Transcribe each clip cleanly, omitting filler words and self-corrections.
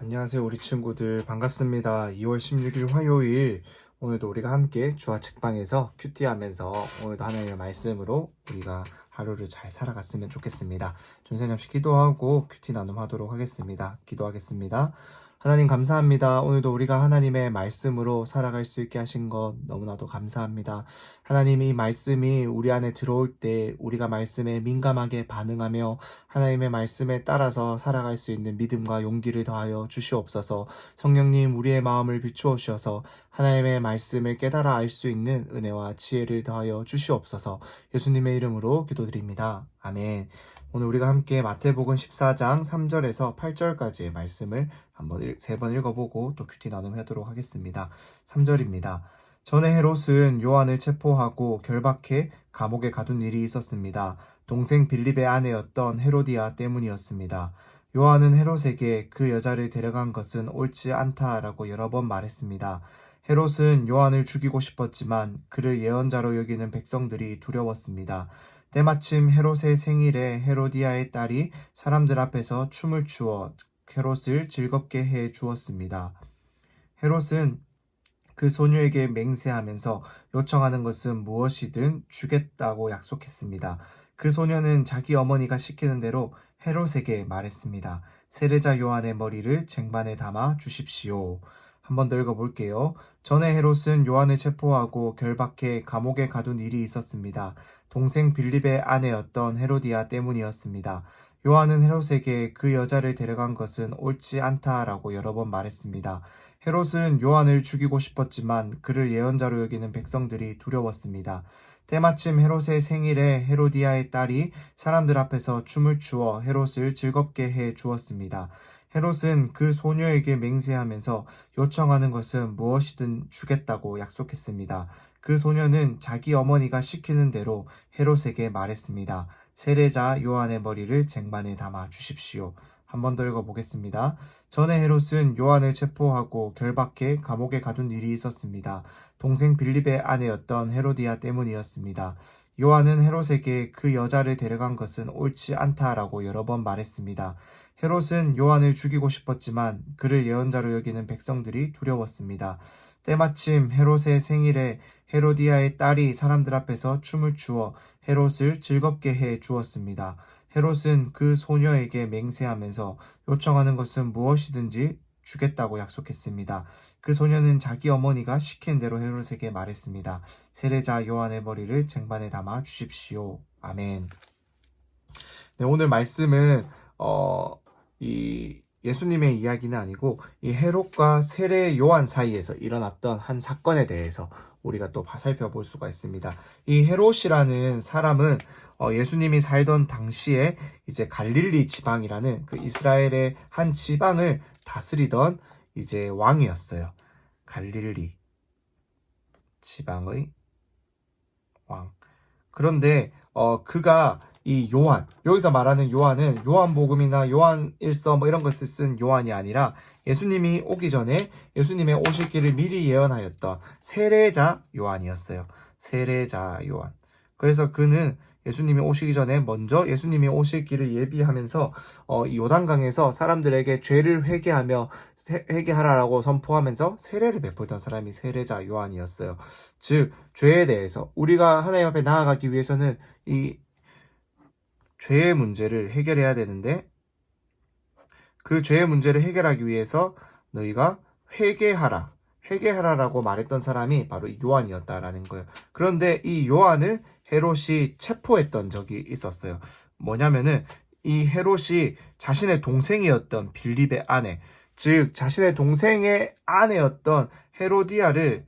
안녕하세요 우리 친구들 반갑습니다. 2월 16일 화요일 오늘도 우리가 함께 주와 책방에서 큐티하면서 오늘도 하나님의 말씀으로 우리가 하루를 잘 살아갔으면 좋겠습니다. 전세 잠시 기도하고 큐티 나눔하도록 하겠습니다. 기도하겠습니다. 하나님 감사합니다. 오늘도 우리가 하나님의 말씀으로 살아갈 수 있게 하신 것 너무나도 감사합니다. 하나님 이 말씀이 우리 안에 들어올 때 우리가 말씀에 민감하게 반응하며 하나님의 말씀에 따라서 살아갈 수 있는 믿음과 용기를 더하여 주시옵소서. 성령님 우리의 마음을 비추어 주셔서 하나님의 말씀을 깨달아 알 수 있는 은혜와 지혜를 더하여 주시옵소서. 예수님의 이름으로 기도드립니다. 아멘. 오늘 우리가 함께 마태복음 14장 3절에서 8절까지의 말씀을 한번 세 번 읽어보고 또 큐티 나눔하도록 하겠습니다. 3절입니다. 전에 헤롯은 요한을 체포하고 결박해 감옥에 가둔 일이 있었습니다. 동생 빌립의 아내였던 헤로디아 때문이었습니다. 요한은 헤롯에게 그 여자를 데려간 것은 옳지 않다라고 여러 번 말했습니다. 헤롯은 요한을 죽이고 싶었지만 그를 예언자로 여기는 백성들이 두려웠습니다. 때마침 헤롯의 생일에 헤로디아의 딸이 사람들 앞에서 춤을 추어 헤롯을 즐겁게 해 주었습니다. 헤롯은 그 소녀에게 맹세하면서 요청하는 것은 무엇이든 주겠다고 약속했습니다. 그 소녀는 자기 어머니가 시키는 대로 헤롯에게 말했습니다. 세례자 요한의 머리를 쟁반에 담아 주십시오. 한번 더 읽어볼게요. 전에 헤롯은 요한을 체포하고 결박해 감옥에 가둔 일이 있었습니다. 동생 빌립의 아내였던 헤로디아 때문이었습니다. 요한은 헤롯에게 그 여자를 데려간 것은 옳지 않다라고 여러 번 말했습니다. 헤롯은 요한을 죽이고 싶었지만 그를 예언자로 여기는 백성들이 두려웠습니다. 때마침 헤롯의 생일에 헤로디아의 딸이 사람들 앞에서 춤을 추어 헤롯을 즐겁게 해 주었습니다. 헤롯은 그 소녀에게 맹세하면서 요청하는 것은 무엇이든 주겠다고 약속했습니다. 그 소녀는 자기 어머니가 시키는 대로 헤롯에게 말했습니다. 세례자 요한의 머리를 쟁반에 담아 주십시오. 한 번 더 읽어보겠습니다. 전에 헤롯은 요한을 체포하고 결박해 감옥에 가둔 일이 있었습니다. 동생 빌립의 아내였던 헤로디아 때문이었습니다. 요한은 헤롯에게 그 여자를 데려간 것은 옳지 않다라고 여러 번 말했습니다. 헤롯은 요한을 죽이고 싶었지만 그를 예언자로 여기는 백성들이 두려웠습니다. 때마침 헤롯의 생일에 헤로디아의 딸이 사람들 앞에서 춤을 추어 헤롯을 즐겁게 해 주었습니다. 헤롯은 그 소녀에게 맹세하면서 요청하는 것은 무엇이든지 주겠다고 약속했습니다. 그 소녀는 자기 어머니가 시킨 대로 헤롯에게 말했습니다. 세례자 요한의 머리를 쟁반에 담아 주십시오. 아멘. 네, 오늘 말씀은 이 예수님의 이야기는 아니고 이 헤롯과 세례 요한 사이에서 일어났던 한 사건에 대해서 우리가 또 살펴볼 수가 있습니다. 이 헤롯이라는 사람은 예수님이 살던 당시에 이제 갈릴리 지방이라는 그 이스라엘의 한 지방을 다스리던 이제 왕이었어요. 갈릴리 지방의 왕. 그런데 그가 이 요한, 여기서 말하는 요한은 요한복음이나 요한일서 뭐 이런 것을 쓴 요한이 아니라 예수님이 오기 전에 예수님의 오실 길을 미리 예언하였던 세례자 요한이었어요. 세례자 요한. 그래서 그는 예수님이 오시기 전에 먼저 예수님이 오실 길을 예비하면서 이 요단강에서 사람들에게 죄를 회개하라라고 선포하면서 세례를 베풀던 사람이 세례자 요한이었어요. 즉 죄에 대해서 우리가 하나님 앞에 나아가기 위해서는 이 죄의 문제를 해결해야 되는데 그 죄의 문제를 해결하기 위해서 너희가 회개하라라고 말했던 사람이 바로 요한이었다라는 거예요. 그런데 이 요한을 헤롯이 체포했던 적이 있었어요. 뭐냐면은 이 헤롯이 자신의 동생이었던 빌립의 아내, 즉 자신의 동생의 아내였던 헤로디아를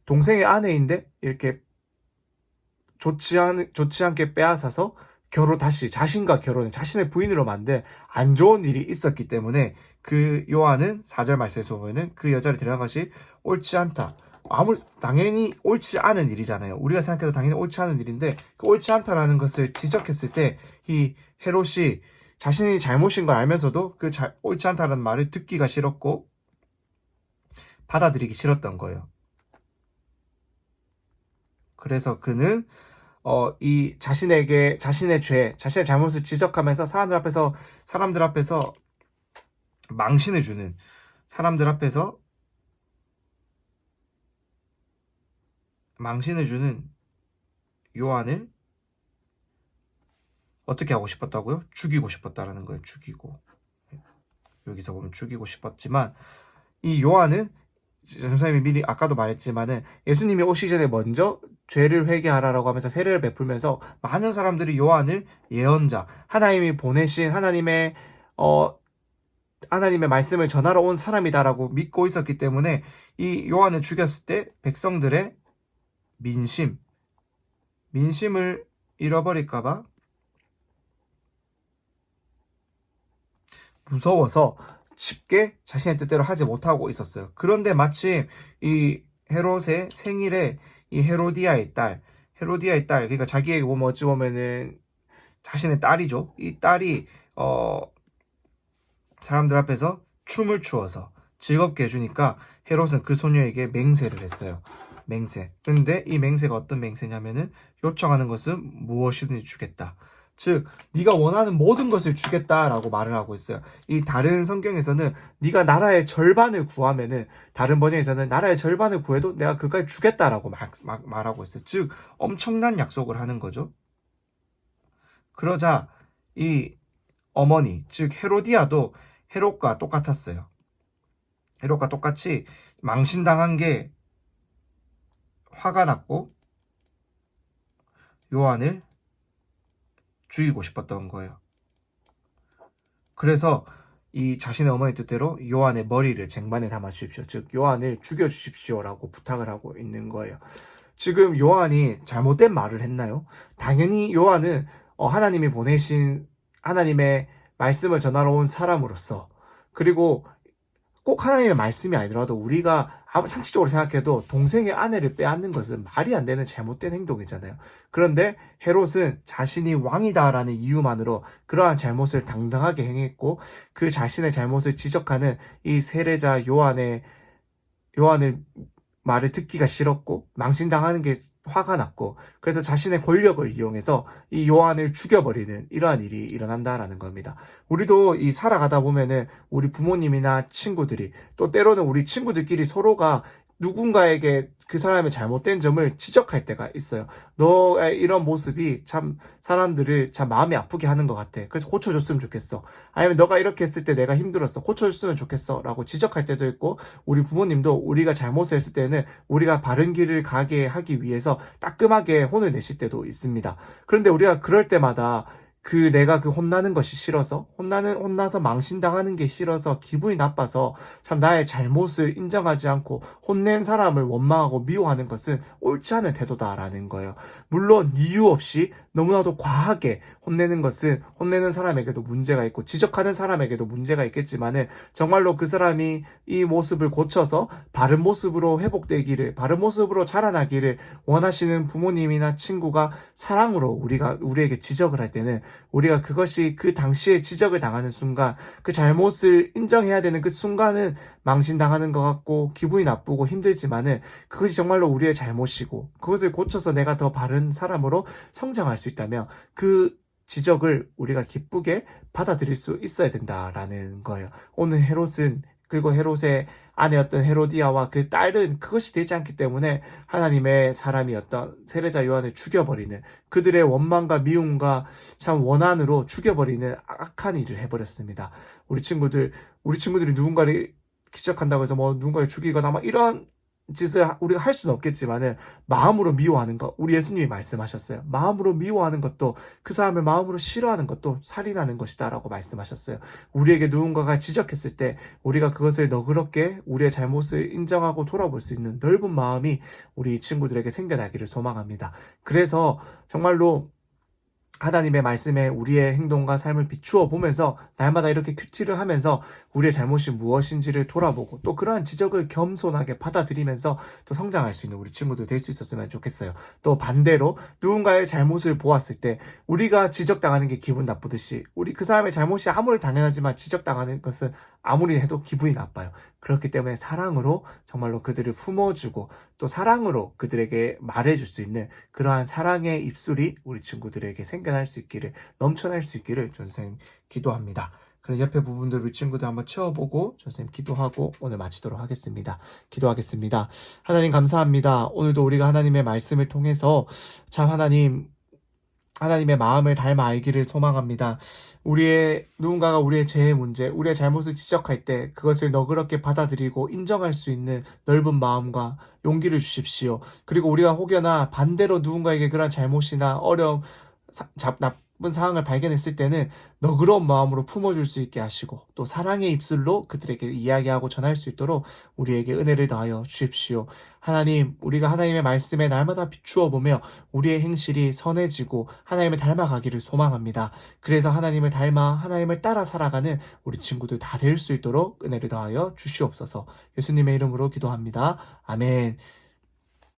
동생의 아내인데 이렇게 좋지 않게 빼앗아서 자신과 자신의 부인으로 만든 안 좋은 일이 있었기 때문에 그 요한은 4절 말씀에서 보면은 그 여자를 데려간 것이 옳지 않다. 당연히 옳지 않은 일이잖아요. 우리가 생각해도 당연히 옳지 않은 일인데 그 옳지 않다라는 것을 지적했을 때 이 헤롯이 자신이 잘못인 걸 알면서도 옳지 않다라는 말을 듣기가 싫었고 받아들이기 싫었던 거예요. 그래서 그는 이 자신의 잘못을 지적하면서 사람들 앞에서 망신을 주는, 사람들 앞에서 망신을 주는 요한을 어떻게 하고 싶었다고요? 죽이고 싶었다라는 거예요. 죽이고. 여기서 보면 죽이고 싶었지만, 이 요한은 선생님이 미리 아까도 말했지만은 예수님이 오시기 전에 먼저 죄를 회개하라라고 하면서 세례를 베풀면서 많은 사람들이 요한을 예언자, 하나님이 보내신 하나님의 말씀을 전하러 온 사람이다라고 믿고 있었기 때문에 이 요한을 죽였을 때 백성들의 민심을 잃어버릴까봐 무서워서 쉽게 자신의 뜻대로 하지 못하고 있었어요. 그런데 마침 이 헤롯의 생일에 이 헤로디아의 딸, 그러니까 자기에게 보면 어찌 보면은 자신의 딸이죠. 이 딸이 사람들 앞에서 춤을 추어서 즐겁게 해주니까 헤롯은 그 소녀에게 맹세를 했어요. 맹세. 근데 이 맹세가 어떤 맹세냐면은 요청하는 것은 무엇이든지 주겠다. 즉 네가 원하는 모든 것을 주겠다라고 말을 하고 있어요. 이 다른 성경에서는 네가 나라의 절반을 구하면은, 다른 번역에서는 나라의 절반을 구해도 내가 그걸 주겠다라고 말하고 있어요. 즉 엄청난 약속을 하는 거죠. 그러자 이 어머니, 즉 헤로디아도 헤롯과 똑같았어요. 헤롯과 똑같이 망신당한 게 화가 났고 요한을 죽이고 싶었던 거예요. 그래서 이 자신의 어머니 뜻대로 요한의 머리를 쟁반에 담아 주십시오. 즉 요한을 죽여 주십시오라고 부탁을 하고 있는 거예요. 지금 요한이 잘못된 말을 했나요? 당연히 요한은 하나님이 보내신, 하나님의 말씀을 전하러 온 사람으로서, 그리고 꼭 하나님의 말씀이 아니더라도 우리가 상식적으로 생각해도 동생의 아내를 빼앗는 것은 말이 안 되는 잘못된 행동이잖아요. 그런데 헤롯은 자신이 왕이다라는 이유만으로 그러한 잘못을 당당하게 행했고, 그 자신의 잘못을 지적하는 이 세례자 요한을 말을 듣기가 싫었고 망신당하는 게 화가 났고, 그래서 자신의 권력을 이용해서 이 요한을 죽여버리는 이러한 일이 일어난다라는 겁니다. 우리도 이 살아가다 보면은 우리 부모님이나 친구들이, 또 때로는 우리 친구들끼리 서로가 누군가에게 그 사람의 잘못된 점을 지적할 때가 있어요. 너의 이런 모습이 참 사람들을 참 마음이 아프게 하는 것 같아. 그래서 고쳐줬으면 좋겠어. 아니면 너가 이렇게 했을 때 내가 힘들었어. 고쳐줬으면 좋겠어. 라고 지적할 때도 있고, 우리 부모님도 우리가 잘못을 했을 때는 우리가 바른 길을 가게 하기 위해서 따끔하게 혼을 내실 때도 있습니다. 그런데 우리가 그럴 때마다 내가 혼나는 것이 싫어서, 혼나서 망신당하는 게 싫어서, 기분이 나빠서 참 나의 잘못을 인정하지 않고 혼낸 사람을 원망하고 미워하는 것은 옳지 않은 태도다라는 거예요. 물론 이유 없이 너무나도 과하게 혼내는 것은 혼내는 사람에게도 문제가 있고 지적하는 사람에게도 문제가 있겠지만은, 정말로 그 사람이 이 모습을 고쳐서 바른 모습으로 회복되기를, 바른 모습으로 자라나기를 원하시는 부모님이나 친구가 사랑으로 우리에게 지적을 할 때는, 우리가 그것이 그 당시에 지적을 당하는 순간, 그 잘못을 인정해야 되는 그 순간은 망신당하는 것 같고 기분이 나쁘고 힘들지만은, 그것이 정말로 우리의 잘못이고 그것을 고쳐서 내가 더 바른 사람으로 성장할 수 있다면 그 지적을 우리가 기쁘게 받아들일 수 있어야 된다라는 거예요. 오늘 헤롯은, 그리고 헤롯의 아내였던 헤로디아와 그 딸은 그것이 되지 않기 때문에 하나님의 사람이었던 세례자 요한을 죽여버리는, 그들의 원망과 미움과 참 원한으로 죽여버리는 악한 일을 해버렸습니다. 우리 친구들이 누군가를 기적한다고 해서 누군가를 죽이거나 이런 짓을 우리가 할 수는 없겠지만은, 마음으로 미워하는 것, 우리 예수님이 말씀하셨어요. 마음으로 미워하는 것도, 그 사람을 마음으로 싫어하는 것도 살인하는 것이다 라고 말씀하셨어요. 우리에게 누군가가 지적했을 때 우리가 그것을 너그럽게 우리의 잘못을 인정하고 돌아볼 수 있는 넓은 마음이 우리 친구들에게 생겨나기를 소망합니다. 그래서 정말로 하나님의 말씀에 우리의 행동과 삶을 비추어 보면서 날마다 이렇게 큐티를 하면서 우리의 잘못이 무엇인지를 돌아보고, 또 그러한 지적을 겸손하게 받아들이면서 또 성장할 수 있는 우리 친구들 될 수 있었으면 좋겠어요. 또 반대로 누군가의 잘못을 보았을 때 우리가 지적당하는 게 기분 나쁘듯이, 우리 그 사람의 잘못이 아무리 당연하지만 지적당하는 것은 아무리 해도 기분이 나빠요. 그렇기 때문에 사랑으로 정말로 그들을 품어주고 또 사랑으로 그들에게 말해줄 수 있는 그러한 사랑의 입술이 우리 친구들에게 생겨날 수 있기를, 넘쳐날 수 있기를 선생님 기도합니다. 그런 옆에 부분들을 우리 친구들 한번 채워보고 선생님 기도하고 오늘 마치도록 하겠습니다. 기도하겠습니다. 하나님 감사합니다. 오늘도 우리가 하나님의 말씀을 통해서 참 하나님의 마음을 닮아 알기를 소망합니다. 누군가가 우리의 죄의 문제, 우리의 잘못을 지적할 때 그것을 너그럽게 받아들이고 인정할 수 있는 넓은 마음과 용기를 주십시오. 그리고 우리가 혹여나 반대로 누군가에게 그런 잘못이나 어려움, 나쁜 상황을 발견했을 때는 너그러운 마음으로 품어줄 수 있게 하시고 또 사랑의 입술로 그들에게 이야기하고 전할 수 있도록 우리에게 은혜를 더하여 주십시오. 하나님, 우리가 하나님의 말씀에 날마다 비추어 보며 우리의 행실이 선해지고 하나님을 닮아가기를 소망합니다. 그래서 하나님을 닮아 하나님을 따라 살아가는 우리 친구들 다 될 수 있도록 은혜를 더하여 주시옵소서. 예수님의 이름으로 기도합니다. 아멘.